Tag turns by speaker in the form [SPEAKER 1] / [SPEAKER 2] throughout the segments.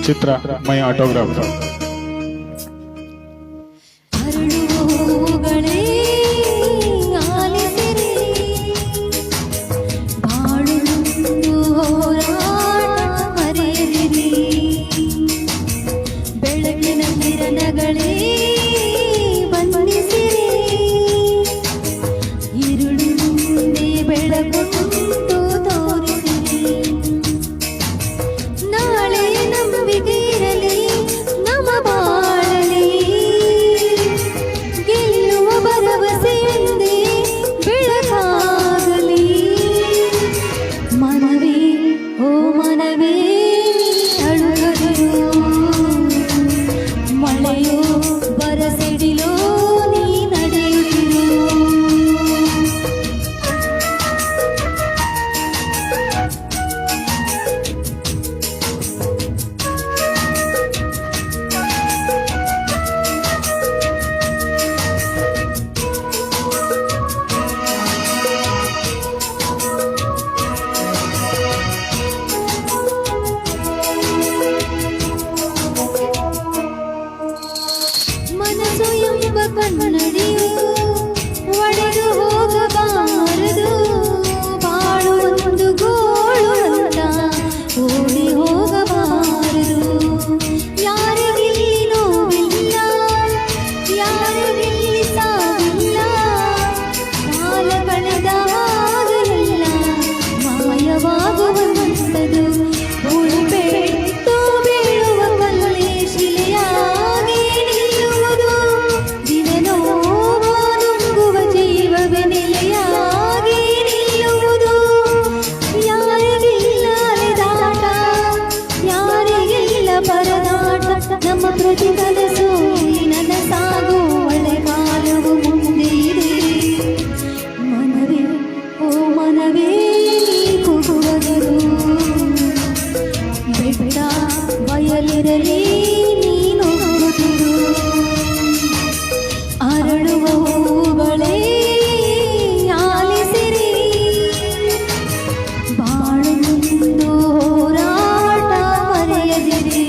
[SPEAKER 1] ಚಿತ್ರ ಮೈ autograph.
[SPEAKER 2] ಕನ್ನಡಿಯು ಒಡೆದು ಹೋಗಬಾರದು, ಬಾಳು ಒಂದು ಗೋಳು ಅಂತ ಓಡಿ ಹೋಗಬಾರದು. ಯಾರಿಗಿಲ್ಲಿ ನೋವಿಲ್ಲ, ಯಾರಿಗಿಲ್ಲಿ ಸಾವಿಲ್ಲ, ಕಾಲ ಕಳೆದ ಹಾಗೆಲ್ಲ ಮಾಯವಾಗುವಂಥದು. ಉಳಿಬೆಟ್ಟು ಬೀಳುವ ಕಲ್ಲೇ ಶಿಲೆಯಾಗಿ ನಿಲ್ಲುವುದು, ದಿನನೋವಾನುಂಗುವ ಜೀವವೇ ನೆಲೆಯಾಗಿ ನಿಲ್ಲುವುದು. ಯಾರಿಗಿಲ್ಲ ಅಲೆದಾಟ, ಯಾರಿಗಿಲ್ಲ ಪರದಾಟ, ನಮ್ಮ ಪ್ರತಿ ಕನಸು ನನಸಾಗು ಒಳೆಗಾಲವು ಮುಂದೆ ಇದೆ. ಮನವೇ ಓ ಮನವೇ ನೀ ಕುಗುವಗಿರು, ಬೆಟ್ಟ ಬಯಲಿರಲಿ ನೀನು ಹೋಗುತ್ತಿರು. ಅರಳುವ ಹೂಗಳೇ ಆಲಿಸಿರಿ, ಬಾಳು ಮುಂದು ಹೋರಾಟ ಮರೆಯದಿರಿ.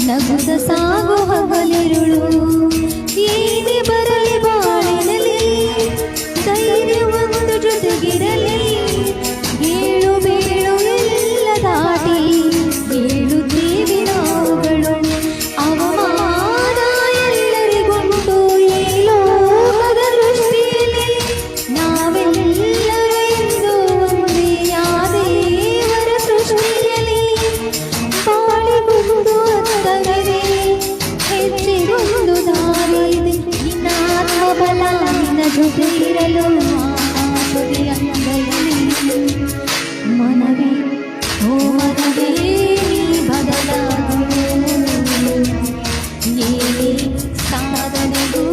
[SPEAKER 2] ನಗುತ್ತ ಸಾಗು ಹಗಲಿರುಳು, ಏನೇ ಬರಲಿ ಬಾಳಿನಲ್ಲಿ ಧೈರ್ಯ ಒಂದು ಜೊತೆಗಿರಲಿ. ಏಳು ಬೇಳು ಎಲ್ಲ ದಾಟಿ ಏಳುತ್ತೇವೆ ನಾವುಗಳು. ಅವಮಾನ ಎಲ್ಲರಿಗುಂಟು ಈ ಲೋಕದ ದೃಷ್ಟಿಯಲ್ಲಿ, ನಾವೆಲ್ಲರೂ ಎಂದು ಒಂದೇ ಆ ದೇವರ ಸೃಷ್ಟಿಯಲ್ಲಿ. ಬಾಳಿಗೊಂದು ಅಂತವಿದೆ, ಹೆಚ್ಚಿಗೊಂದು ದಾರಿದೆ, ನಿನ್ನ ಆತ್ಮಬಲ ನಿನ್ನ ಜೊತೆ ಇರಲು ಆಸರೆ ಅಂಗೈಯಲ್ಲಿ. ಮನವೇ ಓ ಮನವೇ ನೀ ಬದಲಾಗು, ಏನೇ ಸಾಧನೆಗೂ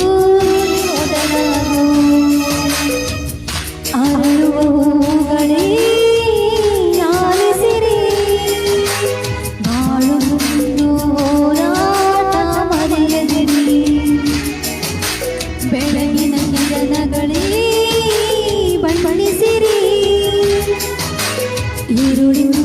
[SPEAKER 2] ಮೊದಲಾಗು. ಅರಳುವ ಹೂಗಳೇ ಆಲಿಸಿರಿ, ಬಾಳು ಮುಂದು ಹೋರಾಟ ಮರೆಯದಿರಿ. ಬೆಳಗಿನ ಕಿರಣಗಳೇ ಬಣ್ಣಿಸಿರಿ, ಈರುಳಿನ